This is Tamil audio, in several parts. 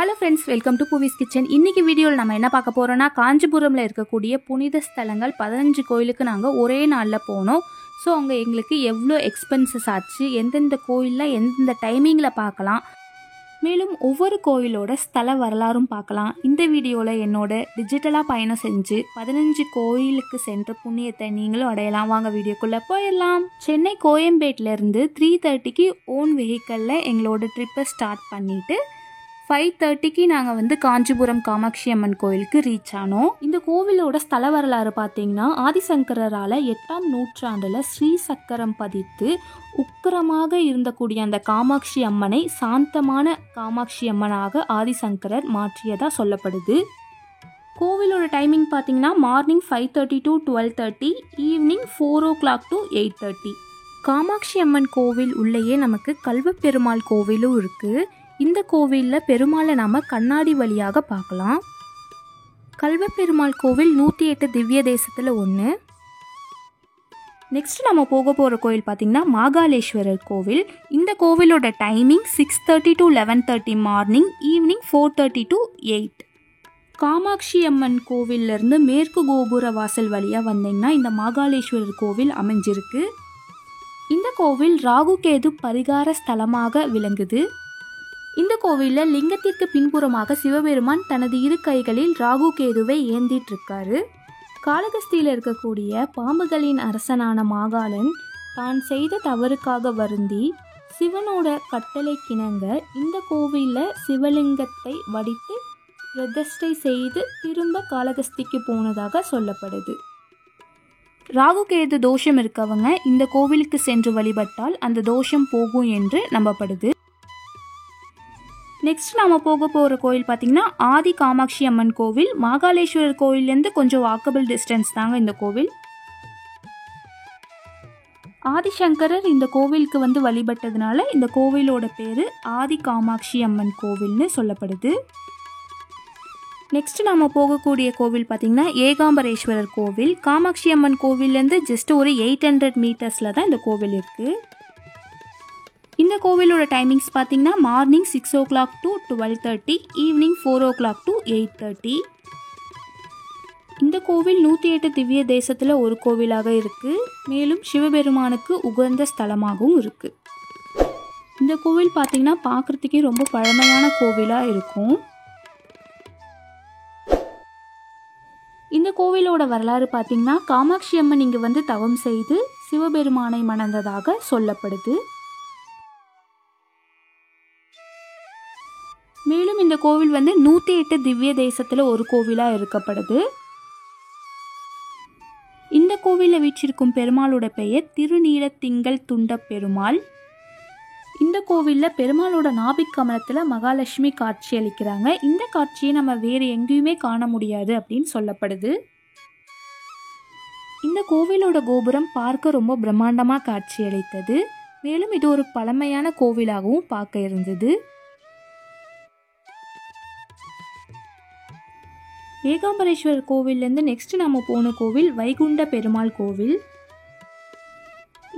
Hello friends, welcome to Poovi's kitchen. இன்றைக்கி வீடியோவில் நம்ம என்ன பார்க்க போகிறோன்னா, காஞ்சிபுரமில் இருக்கக்கூடிய புனித ஸ்தலங்கள் 15 கோயிலுக்கு நாங்கள் ஒரே நாளில் போனோம். ஸோ அங்கே எங்களுக்கு எவ்வளோ எக்ஸ்பென்சஸ் ஆச்சு, எந்தெந்த கோயிலில் எந்தெந்த டைமிங்கில் பார்க்கலாம், மேலும் ஒவ்வொரு கோயிலோட ஸ்தல வரலாறும் பார்க்கலாம். இந்த வீடியோவில் என்னோட டிஜிட்டலாக பயணம் செஞ்சு 15 கோயிலுக்கு சென்ற புண்ணியத்தை நீங்களும் அடையலாம். வாங்க வீடியோக்குள்ளே போயிடலாம். சென்னை கோயம்பேட்டிலேருந்து 3:30க்கு ஓன் வெஹிக்கலில் எங்களோட ட்ரிப்பை ஸ்டார்ட் பண்ணிவிட்டு 5:30க்கு நாங்கள் காஞ்சிபுரம் காமாட்சி அம்மன் கோயிலுக்கு ரீச் ஆனோம். இந்த கோவிலோட ஸ்தல வரலாறு பார்த்தீங்கன்னா, ஆதிசங்கரால் 8ஆம் நூற்றாண்டில் ஸ்ரீ சக்கரம் பதித்து உக்கிரமாக இருந்தக்கூடிய அந்த காமாட்சி அம்மனை சாந்தமான காமாட்சி அம்மனாக ஆதிசங்கரர் மாற்றியதாக சொல்லப்படுது. கோவிலோட டைமிங் பார்த்தீங்கன்னா, morning 5:30 to 12:30, evening 4 o'clock to 8:30. Kamakshi Amman கோவில் உள்ளேயே நமக்கு கல்வப்பெருமாள் கோவிலும் இருக்குது. இந்த கோவிலில் பெருமாளை நாம் கண்ணாடி வழியாக பார்க்கலாம். கல்வப்பெருமாள் கோவில் 108 திவ்ய தேசத்தில் ஒன்று. நெக்ஸ்ட் நம்ம போக போகிற கோவில் பார்த்திங்கன்னா மாகாளேஸ்வரர் கோவில். இந்த கோவிலோட timing 6:30 to 11:30 morning, evening 4:30 to 8. Kamakshi Amman கோவிலிருந்து மேற்கு கோபுர வாசல் வழியாக வந்தீங்கன்னா இந்த மாகாளேஸ்வரர் கோவில் அமைஞ்சிருக்கு. இந்த கோவில் ராகு கேது பரிகார ஸ்தலமாக விளங்குது. இந்த கோவிலில் லிங்கத்திற்கு பின்புறமாக சிவபெருமான் தனது இரு கைகளில் ராகு கேதுவை ஏந்திட்டு இருக்காரு. காளகஸ்தியில் இருக்கக்கூடிய பாம்புகளின் அரசனான மாகாளன் தான் செய்த தவறுக்காக வருந்தி சிவனோட கட்டளை கிணங்க இந்த கோவிலில் சிவலிங்கத்தை வடித்து பிரதிஷ்டை செய்து திரும்ப காளகஸ்திக்கு போனதாக சொல்லப்படுது. ராகு கேது தோஷம் இருக்கவங்க இந்த கோவிலுக்கு சென்று வழிபட்டால் அந்த தோஷம் போகும் என்று நம்பப்படுது. நெக்ஸ்ட் நாம் போக போகிற கோவில் பார்த்திங்கன்னா ஆதி காமாட்சி அம்மன் கோவில். மாகாளேஸ்வரர் கோவிலேருந்து கொஞ்சம் வாக்கபிள் டிஸ்டன்ஸ் தாங்க இந்த கோவில். ஆதிசங்கரர் இந்த கோவிலுக்கு வழிபட்டதுனால இந்த கோவிலோட பேர் ஆதி காமாட்சி அம்மன் கோவில்னு சொல்லப்படுது. நெக்ஸ்ட் நாம் போகக்கூடிய கோவில் பார்த்திங்கன்னா ஏகாம்பரேஸ்வரர் கோவில். காமாட்சி அம்மன் கோவிலேருந்து ஜஸ்ட் ஒரு 800 மீட்டர்ஸில் தான் இந்த கோவில் இருக்குது. இந்த கோவிலோட டைமிங்ஸ் பார்த்தீங்கன்னா morning 6 o'clock to 12:30, evening 4 o'clock to 8:30. இந்த கோவில் 108 திவ்ய தேசத்தில் ஒரு கோவிலாக இருக்குது. மேலும் சிவபெருமானுக்கு உகந்த ஸ்தலமாகவும் இருக்குது. இந்த கோவில் பார்த்தீங்கன்னா பார்க்குறதுக்கே ரொம்ப பழமையான கோவிலாக இருக்கும். இந்த கோவிலோட வரலாறு பார்த்தீங்கன்னா, காமாட்சி அம்மன் இங்கே தவம் செய்து சிவபெருமானை மணந்ததாக சொல்லப்படுது. மேலும் இந்த கோவில் 108 திவ்ய தேசத்தில் ஒரு கோவிலாக இருக்கப்படுது. இந்த கோவிலில் வீற்றிருக்கும் பெருமாளோட பெயர் திருநீலத்திங்கள் துண்ட பெருமாள். இந்த கோவிலில் பெருமாளோட நாபிக் கமலத்தில் மகாலட்சுமி காட்சி அளிக்கிறாங்க. இந்த காட்சியை நம்ம வேறு எங்கேயுமே காண முடியாது அப்படின்னு சொல்லப்படுது. இந்த கோவிலோட கோபுரம் பார்க்க ரொம்ப பிரம்மாண்டமாக காட்சி அளித்தது. மேலும் இது ஒரு பழமையான கோவிலாகவும் பார்க்க இருந்தது. ஏகாம்பரேஸ்வரர் கோவிலேருந்து நெக்ஸ்ட் நம்ம போன கோவில் வைகுண்ட பெருமாள் கோவில்.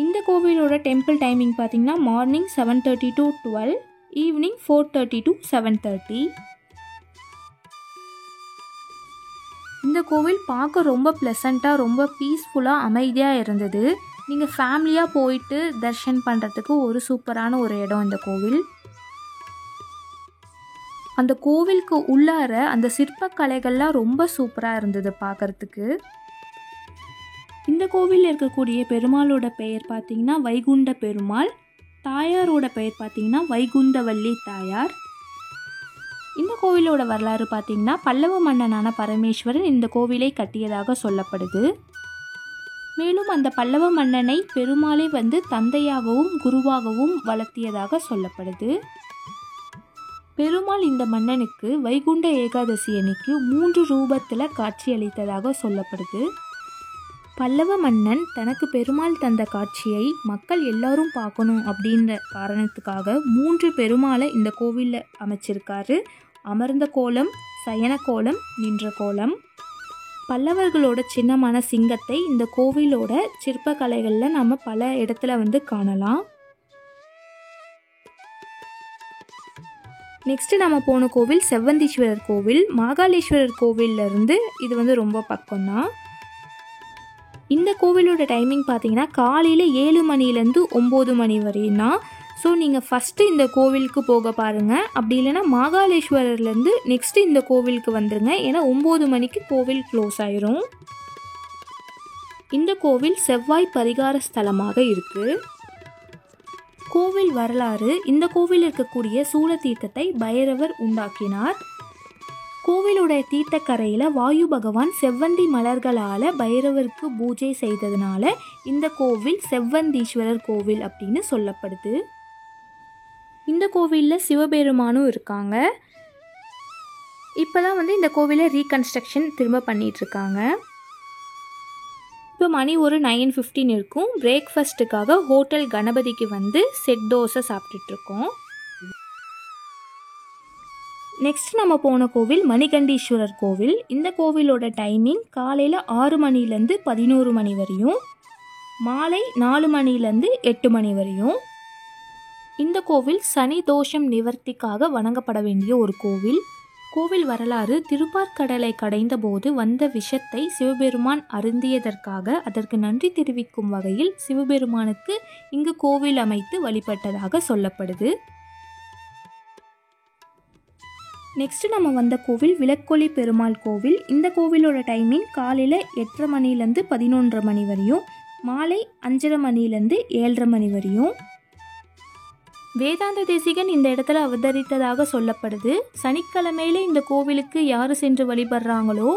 இந்த கோவிலோட டெம்பிள் டைமிங் பார்த்திங்கன்னா மார்னிங் 7:30 to 12, ஈவினிங் 4:30 to 7:30. இந்த கோவில் பார்க்க ரொம்ப ப்ளசண்ட்டாக ரொம்ப பீஸ்ஃபுல்லாக அமைதியாக இருந்தது. நீங்கள் ஃபேமிலியாக போயிட்டு தர்ஷன் பண்ணுறதுக்கு ஒரு சூப்பரான ஒரு இடம் இந்த கோவில். அந்த கோவிலுக்கு உள்ளார அந்த சிற்பக்கலைகள்லாம் ரொம்ப சூப்பராக இருந்தது பார்க்குறதுக்கு. இந்த கோவிலில் இருக்கக்கூடிய பெருமாளோட பெயர் பார்த்திங்கன்னா வைகுண்ட பெருமாள். தாயாரோட பெயர் பார்த்திங்கன்னா வைகுண்டவல்லி தாயார். இந்த கோவிலோட வரலாறு பார்த்திங்கன்னா, பல்லவ மன்னனான பரமேஸ்வரன் இந்த கோவிலை கட்டியதாக சொல்லப்படுது. மேலும் அந்த பல்லவ மன்னனை பெருமாளை தந்தையாகவும் குருவாகவும் வளர்த்தியதாக சொல்லப்படுது. பெருமாள் இந்த மன்னனுக்கு வைகுண்ட ஏகாதசி அன்னைக்கு 3 ரூபத்தில் காட்சியளித்ததாக சொல்லப்படுது. பல்லவ மன்னன் தனக்கு பெருமாள் தந்த காட்சியை மக்கள் எல்லாரும் பார்க்கணும் அப்படின்ற காரணத்துக்காக 3 பெருமாளை இந்த கோவிலில் அமைச்சிருக்காரு. அமர்ந்த கோலம், சயன கோலம், நின்ற கோலம். பல்லவர்களோட சின்னமான சிங்கத்தை இந்த கோவிலோட சிற்பக்கலைகளில் நம்ம பல இடத்துல காணலாம். நெக்ஸ்ட்டு நம்ம போன கோவில் செவ்வந்தீஸ்வரர் கோவில். மாகாளேஸ்வரர் கோவிலிருந்து இது ரொம்ப பக்கம்தான். இந்த கோவிலோட டைமிங் பார்த்தீங்கன்னா காலையில் 7 மணிலேருந்து 9 மணி வரையும் தான். ஸோ நீங்கள் ஃபஸ்ட்டு இந்த கோவிலுக்கு போக பாருங்கள். அப்படி இல்லைன்னா மாகாளேஸ்வரர்லேருந்து நெக்ஸ்ட்டு இந்த கோவிலுக்கு வந்துடுங்க. ஏன்னா 9 மணிக்கு கோவில் க்ளோஸ் ஆயிரும். இந்த கோவில் செவ்வாய் பரிகார ஸ்தலமாக இருக்குது. கோவில் வரலாறு. இந்த கோவில் இருக்கக்கூடிய சூல தீர்த்தத்தை பைரவர் உண்டாக்கினார். கோவிலுடைய தீர்த்தக்கரையில் வாயு பகவான் செவ்வந்தி மலர்களால் பைரவருக்கு பூஜை செய்ததுனால இந்த கோவில் செவ்வந்தீஸ்வரர் கோவில் அப்படின்னு சொல்லப்படுது. இந்த கோவிலில் சிவபெருமானும் இருக்காங்க. இப்போ தான் இந்த கோவிலை ரீகன்ஸ்ட்ரக்ஷன் திரும்ப பண்ணிகிட்ருக்காங்க. இப்போ மணி ஒரு 9:15 இருக்கும். பிரேக்ஃபாஸ்ட்டுக்காக ஹோட்டல் கணபதிக்கு செட் தோசை சாப்பிட்டுட்ருக்கோம். நெக்ஸ்ட் நம்ம போன கோவில் மணிகண்டீஸ்வரர் கோவில். இந்த கோவிலோட டைமிங் காலையில் 6 மணிலேருந்து 11 மணி வரையும், மாலை 4 மணிலேருந்து 8 மணி வரையும். இந்த கோவில் சனி தோஷம் நிவர்த்திக்காக வணங்கப்பட வேண்டிய ஒரு கோவில். கோவில் வரலாறு. திருப்பார்கடலை கடைந்த போது வந்த விஷத்தை சிவபெருமான் அருந்தியதற்காக அதற்கு நன்றி தெரிவிக்கும் வகையில் சிவபெருமானுக்கு இங்கு கோவில் அமைத்து வழிபட்டதாக சொல்லப்படுது. நெக்ஸ்ட் நம்ம வந்த கோவில் விளக்கொளி பெருமாள் கோவில். இந்த கோவிலோட டைமிங் காலையில் 8:30 மணிலேருந்து 11:30 மணி வரையும், மாலை 5:30 மணிலேருந்து 7:30 மணி வரையும். வேதாந்த தேசிகன் இந்த இடத்துல அவதரித்ததாக சொல்லப்படுது. சனிக்கிழமையில இந்த கோவிலுக்கு யார் சென்று வழிபடுறாங்களோ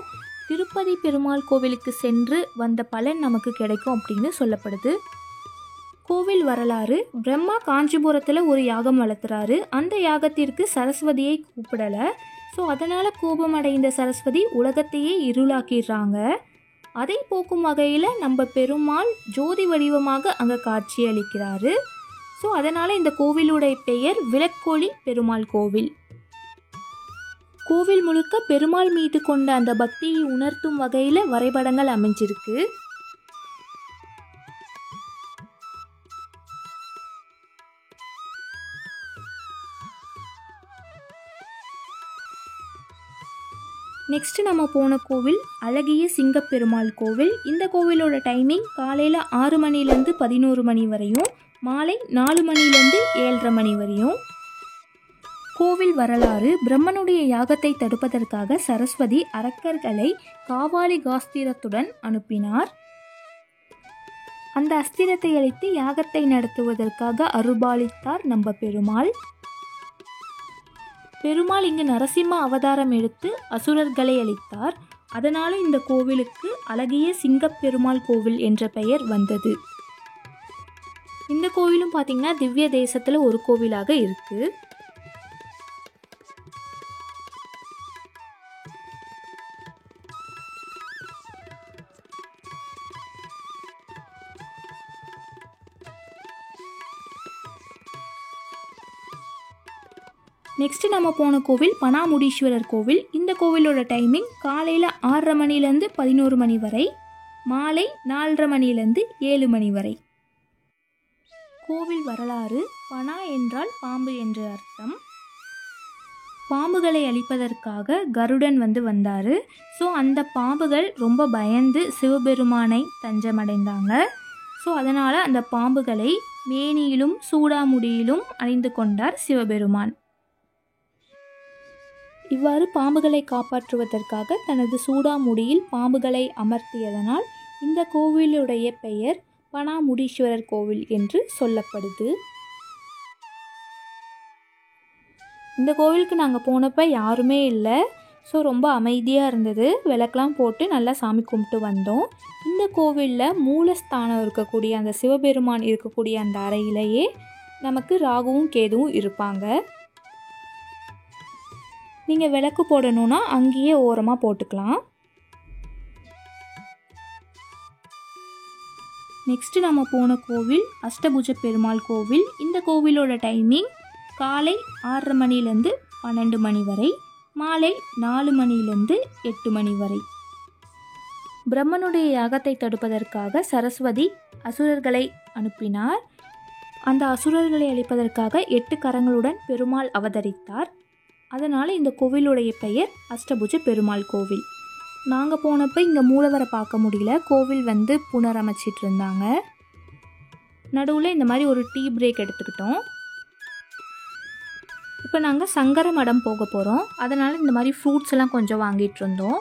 திருப்பதி பெருமாள் கோவிலுக்கு சென்று வந்த பலன் நமக்கு கிடைக்கும் அப்படின்னு சொல்லப்படுது. கோவில் வரலாறு. பிரம்மா காஞ்சிபுரத்தில் ஒரு யாகம் வளர்த்துறாரு. அந்த யாகத்திற்கு சரஸ்வதியை கூப்பிடலை. ஸோ அதனால் கோபமடைந்த சரஸ்வதி உலகத்தையே இருளாக்கிடுறாங்க. அதை போக்கும் வகையில் நம்ம பெருமாள் ஜோதி வடிவமாக அங்கே காட்சியளிக்கிறாரு. ஸோ அதனால் இந்த கோவிலுடைய பெயர் விளக்கொளி பெருமாள் கோவில். கோவில் முழுக்க பெருமாள் மீது கொண்ட அந்த பக்தியை உணர்த்தும் வகையில் வரைபடங்கள் அமைஞ்சிருக்கு. நெக்ஸ்ட் நம்ம போன கோவில் அழகிய சிங்கப்பெருமாள் கோவில். இந்த கோவிலோட டைமிங் காலையில் 6 மணிலேருந்து 11 மணி வரையும், மாலை 4 மணிலேருந்து 7:30 மணி வரையும். கோவில் வரலாறு. பிரம்மனுடைய யாகத்தை தடுப்பதற்காக சரஸ்வதி அரக்கர்களை காவாலி காஸ்திரத்துடன் அனுப்பினார். அந்த அஸ்திரத்தை அளித்து யாகத்தை நடத்துவதற்காக அருள்பாலித்தார் நம்ம பெருமாள். பெருமாள் இங்கு நரசிம்ம அவதாரம் எடுத்து அசுரர்களை அளித்தார். அதனால இந்த கோவிலுக்கு அழகிய சிங்கப்பெருமாள் கோவில் என்ற பெயர் வந்தது. இந்த கோவிலும் பார்த்தீங்கன்னா திவ்ய தேசத்தில் ஒரு கோவிலாக இருக்கு. நெக்ஸ்ட் நம்ம போன கோவில் பனாமுடீஸ்வரர் கோவில். இந்த கோவிலோட டைமிங் காலையில் 6:30 மணிலேருந்து 11 மணி வரை, மாலை 4:30 மணிலேருந்து 7 மணி வரை. கோவில் வரலாறு. பனா என்றால் பாம்பு என்று அர்த்தம். பாம்புகளை அழிப்பதற்காக கருடன் வந்தார். ஸோ அந்த பாம்புகள் ரொம்ப பயந்து சிவபெருமானை தஞ்சமடைந்தாங்க. ஸோ அதனால் அந்த பாம்புகளை மேனியிலும் சூடாமுடியிலும் அணிந்து கொண்டார் சிவபெருமான். இவ்வாறு பாம்புகளை காப்பாற்றுவதற்காக தனது சூடாமுடியில் பாம்புகளை அமர்த்தியதனால் இந்த கோவிலுடைய பெயர் பனாமுடீஸ்வரர் கோவில் என்று சொல்லப்படுது. இந்த கோவிலுக்கு நாங்கள் போனப்போ யாருமே இல்லை. ஸோ ரொம்ப அமைதியாக இருந்தது. விளக்கெலாம் போட்டு நல்லா சாமி கும்பிட்டு வந்தோம். இந்த கோவிலில் மூலஸ்தானம் இருக்கக்கூடிய அந்த சிவபெருமான் இருக்கக்கூடிய அந்த அறையிலேயே நமக்கு ராகுவும் கேதுவும் இருப்பாங்க. நீங்கள் விளக்கு போடணுன்னா அங்கேயே ஓரமாக போட்டுக்கலாம். நெக்ஸ்ட்டு நம்ம போன கோவில் அஷ்டபுஜ பெருமாள் கோவில். இந்த கோவிலோட டைமிங் காலை 6:30 மணிலேருந்து 12 மணி வரை, மாலை 4 மணிலேருந்து 8 மணி வரை. பிரம்மனுடைய யாகத்தை தடுப்பதற்காக சரஸ்வதி அசுரர்களை அனுப்பினார். அந்த அசுரர்களை அழிப்பதற்காக 8 கரங்களுடன் பெருமாள் அவதரித்தார். அதனால் இந்த கோவிலுடைய பெயர் அஷ்டபுஜ பெருமாள் கோவில். நாங்கள் போனப்போ இங்கே மூலவரை பார்க்க முடியல, கோவில் வந்து புனரமைச்சிட்டு இருந்தாங்க. நடுவில் இந்த மாதிரி ஒரு டீ பிரேக் எடுத்துக்கிட்டோம். இப்போ நாங்கள் சங்கர மடம் போக போகிறோம், அதனால் இந்த மாதிரி ஃப்ரூட்ஸ் எல்லாம் கொஞ்சம் வாங்கிட்டு இருந்தோம்.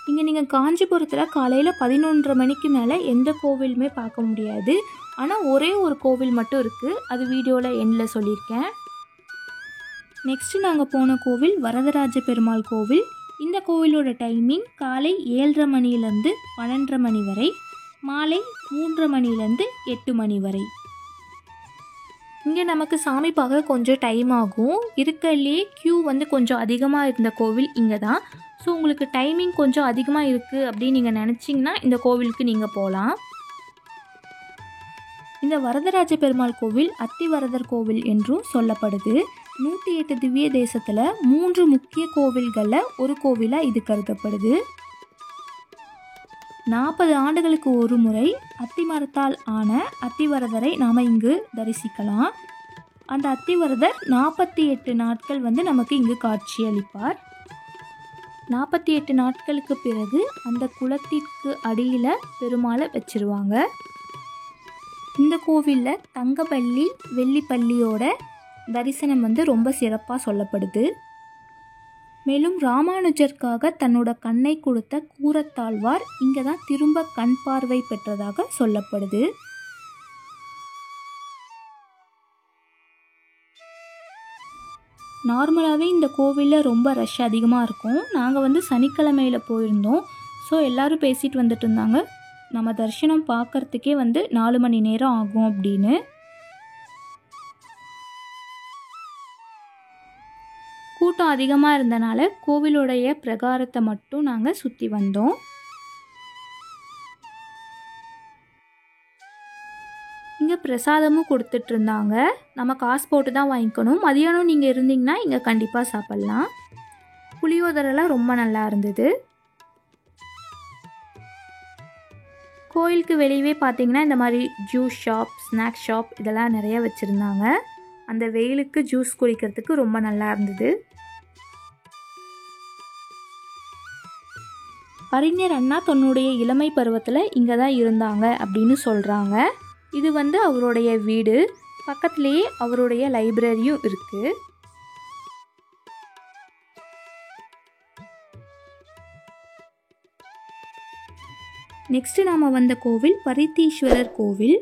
இங்கே நீங்கள் காஞ்சிபுரத்தில் காலையில் 11:30 மணிக்கு மேலே எந்த கோவிலுமே பார்க்க முடியாது. ஆனால் ஒரே ஒரு கோவில் மட்டும் இருக்குது, அது வீடியோவில் எண்டில் சொல்லியிருக்கேன். நெக்ஸ்ட்டு நாங்கள் போன கோவில் வரதராஜ பெருமாள் கோவில். இந்த கோவிலோட டைமிங் காலை 7:30 மணிலேருந்து 12:30 மணி வரை, மாலை 3:30 மணிலேருந்து 8 மணி வரை. இங்கே நமக்கு சாமி பார்க்க கொஞ்சம் டைம் ஆகும். இருக்கலே க்யூ வந்து கொஞ்சம் அதிகமாக இருந்த கோவில் இங்கே தான். ஸோ உங்களுக்கு டைமிங் கொஞ்சம் அதிகமாக இருக்குது அப்படின்னு நீங்கள் நினச்சிங்கன்னா இந்த கோவிலுக்கு நீங்கள் போகலாம். இந்த வரதராஜ பெருமாள் கோவில் அத்திவரதர் கோவில் என்றும் சொல்லப்படுது. 108 திவ்ய தேசத்தில் 3 முக்கிய கோவில்களில் ஒரு கோவிலாக இது கருதப்படுது. 40 ஆண்டுகளுக்கு ஒரு முறை அத்திமரத்தால் ஆன அத்திவரதரை நாம் இங்கு தரிசிக்கலாம். அந்த அத்திவரதர் 48 நாட்கள் வந்து நமக்கு இங்கு காட்சியளிப்பார். 48 நாட்களுக்கு பிறகு அந்த குளத்திற்கு அடியில் பெருமாளை வச்சிருவாங்க. இந்த கோவிலில் தங்கப்பள்ளி வெள்ளிப்பள்ளியோட தரிசனம் வந்து ரொம்ப சிறப்பாக சொல்லப்படுது. மேலும் ராமானுஜருக்காக தன்னோட கண்ணை கொடுத்த கூரத்தாழ்வார் இங்கே தான் திரும்ப கண் பார்வை பெற்றதாக சொல்லப்படுது. நார்மலாகவே இந்த கோவிலில் ரொம்ப ரஷ் அதிகமாக இருக்கும். நாங்கள் வந்து சனிக்கிழமையில் போயிருந்தோம். ஸோ எல்லோரும் பேசிட்டு வந்துட்டு இருந்தாங்க, நம்ம தரிசனம் பார்க்குறதுக்கே வந்து 4 மணி நேரம் ஆகும் அப்படின்னு. கூட்டம் அதிகமாக இருந்தனால கோவிலுடைய பிரகாரத்தை மட்டும் நாங்கள் சுற்றி வந்தோம். இங்கே பிரசாதமும் கொடுத்துட்டு இருந்தாங்க, நம்ம காசு போட்டு தான் வாங்கிக்கணும். மதியானம் நீங்கள் இருந்தீங்கன்னா இங்கே கண்டிப்பாக சாப்பிட்லாம். புளியோதரெல்லாம் ரொம்ப நல்லா இருந்தது. கோயிலுக்கு வெளியவே பார்த்தீங்கன்னா இந்த மாதிரி ஜூஸ் ஷாப், ஸ்நாக்ஸ் ஷாப் இதெல்லாம் நிறைய வச்சுருந்தாங்க. அந்த வெயிலுக்கு ஜூஸ் குடிக்கிறதுக்கு ரொம்ப நல்லா இருந்தது. அறிஞர் அண்ணா தன்னுடைய இளமை பருவத்தில் இங்கே தான் இருந்தாங்க அப்படின்னு சொல்கிறாங்க. இது வந்து அவருடைய வீடு, பக்கத்துலேயே அவருடைய லைப்ரரியும் இருக்குது. நெக்ஸ்ட்டு நாம் வந்த கோவில் பரித்தீஸ்வரர் கோவில்.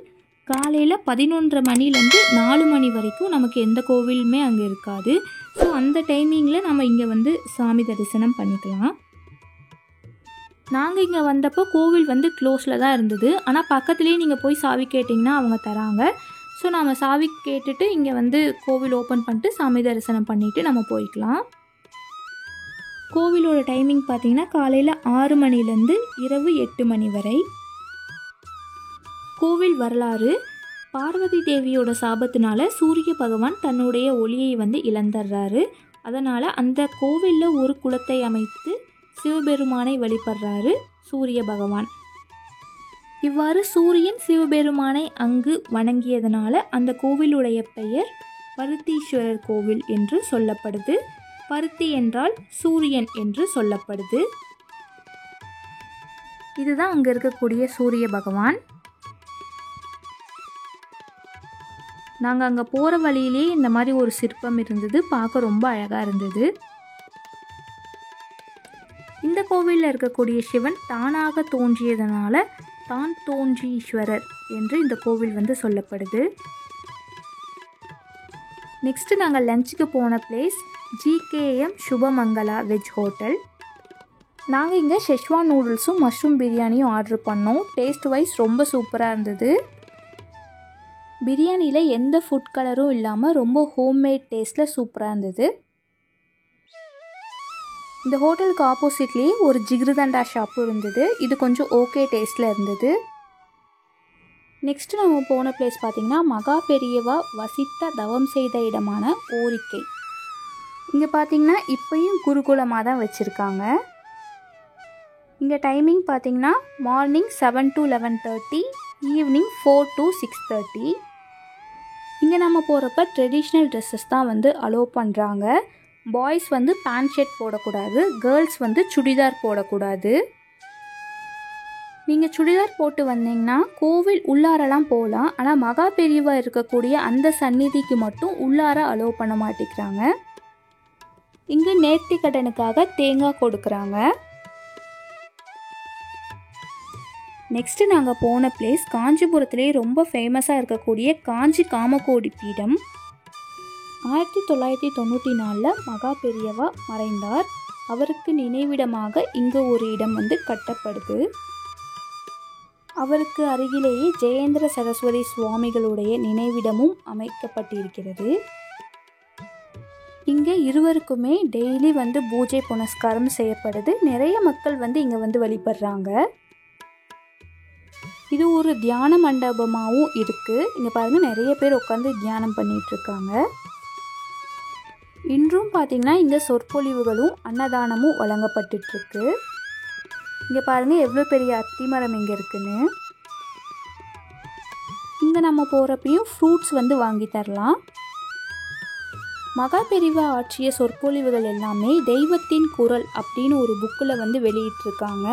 காலையில் 11:30 மணிலேருந்து 4 மணி வரைக்கும் நமக்கு எந்த கோவிலுமே அங்கே இருக்காது. ஸோ அந்த டைமிங்கில் நம்ம இங்கே வந்து சாமி தரிசனம் பண்ணிக்கலாம். நாங்கள் இங்கே வந்தப்போ கோவில் வந்து க்ளோஸில் தான் இருந்தது. ஆனால் பக்கத்துலேயே நீங்கள் போய் சாவி கேட்டிங்கன்னா அவங்க தராங்க. ஸோ நம்ம சாவி கேட்டுட்டு இங்கே வந்து கோவில் ஓப்பன் பண்ணிட்டு சாமி தரிசனம் பண்ணிவிட்டு நம்ம போய்க்கலாம். கோவிலோட டைமிங் பார்த்திங்கன்னா காலையில் 6 மணிலேருந்து இரவு 8 மணி வரை. கோவில் வரலாறு: பார்வதி தேவியோட சாபத்தினால சூரிய பகவான் தன்னுடைய ஒளியை வந்து இழந்துடுறாரு. அதனால் அந்த கோவிலில் ஒரு குளத்தை அமைத்து சிவபெருமானை வழிபடுறாரு சூரிய பகவான். இவ்வாறு சூரியன் சிவபெருமானை அங்கு வணங்கியதனால அந்த கோவிலுடைய பெயர் பருத்தீஸ்வரர் கோவில் என்று சொல்லப்படுது. பருத்தி என்றால் சூரியன் என்று சொல்லப்படுது. இதுதான் அங்கே இருக்கக்கூடிய சூரிய பகவான். நாங்கள் அங்கே போகிற வழியிலே இந்த மாதிரி ஒரு சிற்பம் இருந்தது, பார்க்க ரொம்ப அழகாக இருந்தது. இந்த கோவிலில் இருக்கக்கூடிய சிவன் தானாக தோன்றியதனால தான் தோன்றீஸ்வரர் என்று இந்த கோவில் வந்து சொல்லப்படுது. நெக்ஸ்ட்டு நாங்கள் லஞ்சுக்கு போன பிளேஸ் GKM சுபமங்கலா வெஜ் ஹோட்டல். நாங்கள் இங்கே ஷெஷ்வான் நூடுல்ஸும் மஷ்ரூம் பிரியாணியும் ஆர்டர் பண்ணோம். டேஸ்ட் வைஸ் ரொம்ப சூப்பராக இருந்தது. பிரியாணியில் எந்த ஃபுட் கலரும் இல்லாமல் ரொம்ப ஹோம்மேட் டேஸ்ட்டில் சூப்பராக இருந்தது. இந்த ஹோட்டலுக்கு ஆப்போசிட்லேயே ஒரு ஜிகிருதண்டா ஷாப்பும் இருந்தது. இது கொஞ்சம் ஓகே டேஸ்ட்டில் இருந்தது. நெக்ஸ்ட்டு நம்ம போன பிளேஸ் பார்த்திங்கன்னா மகா பெரியவா வசித்த தவம் செய்த இடமான ஓரிக்கை. இங்கே பார்த்திங்கன்னா இப்போயும் குருகுலமாக தான் வச்சுருக்காங்க. இங்கே டைமிங் பார்த்திங்கன்னா மார்னிங் 7 to 11:30, ஈவினிங் 4 to 6:30. இங்கே நம்ம போகிறப்ப ட்ரெடிஷ்னல் ட்ரெஸ்ஸஸ் தான் வந்து அலோவ் பண்ணுறாங்க. பாய்ஸ் வந்து பேண்ட் ஷர்ட் போடக்கூடாது, கேர்ள்ஸ் வந்து சுடிதார் போடக்கூடாது. நீங்கள் சுடிதார் போட்டு வந்தீங்கன்னா கோவில் உள்ளாரெல்லாம் போகலாம், ஆனால் மகா பெரியவா இருக்கக்கூடிய அந்த சந்நிதிக்கு மட்டும் உள்ளார அலோவ் பண்ண மாட்டேங்கிறாங்க. இங்கே நேர்த்தி கடனுக்காக தேங்காய் கொடுக்குறாங்க. நெக்ஸ்ட்டு நாங்கள் போன பிளேஸ் காஞ்சிபுரத்துலேயே ரொம்ப ஃபேமஸாக இருக்கக்கூடிய காஞ்சி காமகோடி பீடம். 1994 மகா பெரியவா மறைந்தார். அவருக்கு நினைவிடமாக இங்கே ஒரு இடம் வந்து கட்டப்படுது. அவருக்கு அருகிலேயே ஜெயேந்திர சரஸ்வதி சுவாமிகளுடைய நினைவிடமும் அமைக்கப்பட்டிருக்கிறது. இங்கே இருவருக்குமே டெய்லி வந்து பூஜை புனஸ்காரம் செய்யப்படுது. நிறைய மக்கள் வந்து இங்கே வந்து வழிபடுறாங்க. இது ஒரு தியான மண்டபமாகவும் இருக்குது. இங்கே பாருங்கள், நிறைய பேர் உட்காந்து தியானம் பண்ணிகிட்ருக்காங்க. இன்றும் பார்த்திங்கன்னா இங்கே சொற்பொழிவுகளும் அன்னதானமும் வழங்கப்பட்டுருக்கு. இங்கே பாருங்கள் எவ்வளோ பெரிய அத்திமரம் இங்கே இருக்குன்னு. இங்கே நம்ம போகிறப்பையும் ஃப்ரூட்ஸ் வந்து வாங்கி தரலாம். மகா பெரியவா ஆற்றிய சொற்பொழிவுகள் எல்லாமே தெய்வத்தின் குரல் அப்படின்னு ஒரு புக்கில் வந்து வெளியிட்டிருக்காங்க.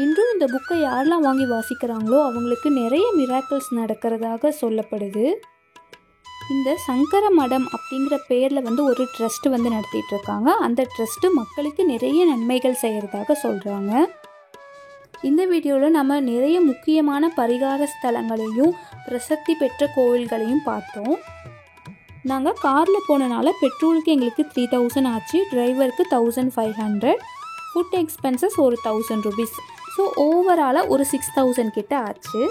இன்றும் இந்த புக்கை யாரெல்லாம் வாங்கி வாசிக்கிறாங்களோ அவங்களுக்கு நிறைய மிராக்கிள்ஸ் நடக்கிறதாக சொல்லப்படுது. இந்த சங்கர மடம் அப்படிங்கிற பேரில் வந்து ஒரு ட்ரஸ்ட்டு வந்து நடத்திட்டுருக்காங்க. அந்த ட்ரஸ்ட்டு மக்களுக்கு நிறைய நன்மைகள் செய்கிறதாக சொல்கிறாங்க. இந்த வீடியோவில் நம்ம நிறைய முக்கியமான பரிகார ஸ்தலங்களையும் பிரசித்தி பெற்ற கோவில்களையும் பார்த்தோம். நாங்கள் காரில் போனனால பெட்ரோலுக்கு எங்களுக்கு 3000 ஆச்சு, டிரைவருக்கு 1500, ஃபுட் எக்ஸ்பென்சஸ் ஒரு 1000 rupees. ஸோ ஓவராலாக ஒரு 6000 கிட்ட ஆச்சு.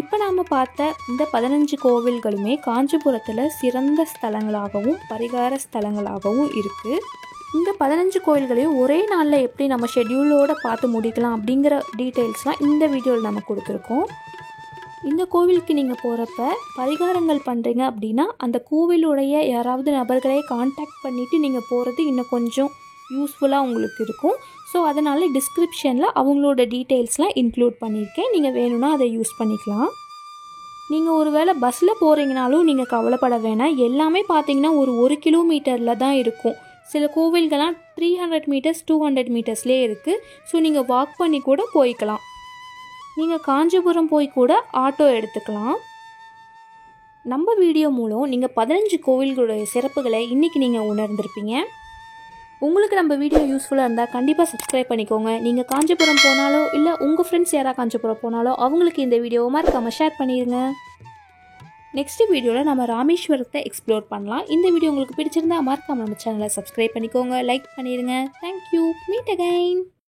இப்போ நாம் பார்த்த இந்த 15 கோவில்களுமே காஞ்சிபுரத்தில் சிறந்த ஸ்தலங்களாகவும் பரிகார ஸ்தலங்களாகவும் இருக்குது. இந்த 15 கோவில்களையும் ஒரே நாளில் எப்படி நம்ம ஷெட்யூலோடு பார்த்து முடிக்கலாம் அப்படிங்கிற டீட்டெயில்ஸ்லாம் இந்த வீடியோவில் நம்ம கொடுத்துருக்கோம். இந்த கோவிலுக்கு நீங்கள் போகிறப்ப பரிகாரங்கள் பண்ணுறீங்க அப்படின்னா அந்த கோவிலுடைய யாராவது நபர்களை காண்டாக்ட் பண்ணிவிட்டு நீங்கள் போகிறது இன்னும் கொஞ்சம் யூஸ்ஃபுல்லாக உங்களுக்கு இருக்கும். ஸோ அதனால் டிஸ்கிரிப்ஷனில் அவங்களோட டீட்டெயில்ஸ்லாம் இன்க்ளூட் பண்ணியிருக்கேன். நீங்கள் வேணும்னா அதை யூஸ் பண்ணிக்கலாம். நீங்கள் ஒரு வேளை பஸ்ஸில் போகிறீங்கனாலும் நீங்கள் கவலைப்பட வேணாம். எல்லாமே பார்த்தீங்கன்னா ஒரு 1 கிலோமீட்டரில் தான் இருக்கும். சில கோவில்கள்லாம் 300 meters 200 metersலேயே இருக்குது. ஸோ நீங்கள் வாக் பண்ணி கூட போய்க்கலாம். நீங்கள் காஞ்சிபுரம் போய் கூட ஆட்டோ எடுத்துக்கலாம். நம்ம வீடியோ மூலம் நீங்கள் 15 கோவில்களுடைய சிறப்புகளை இன்றைக்கி நீங்கள் உணர்ந்திருப்பீங்க. உங்களுக்கு நம்ம வீடியோ யூஸ்ஃபுல்லாக இருந்தால் கண்டிப்பாக சப்ஸ்கிரைப் பண்ணிக்கோங்க. நீங்கள் காஞ்சிபுரம் போனாலோ இல்லை உங்கள் ஃப்ரெண்ட்ஸ் யாராவது காஞ்சிபுரம் போனாலோ அவங்களுக்கு இந்த வீடியோவை மறக்காமல் ஷேர் பண்ணிடுங்க. நெக்ஸ்ட் வீடியோவில் நம்ம ராமேஸ்வரத்தை எக்ஸ்ப்ளோர் பண்ணலாம். இந்த வீடியோ உங்களுக்கு பிடிச்சிருந்தா மறக்காமல் நம்ம சேனலை சப்ஸ்கிரைப் பண்ணிக்கோங்க, லைக் பண்ணிடுங்க. தேங்க்யூ. Meet again.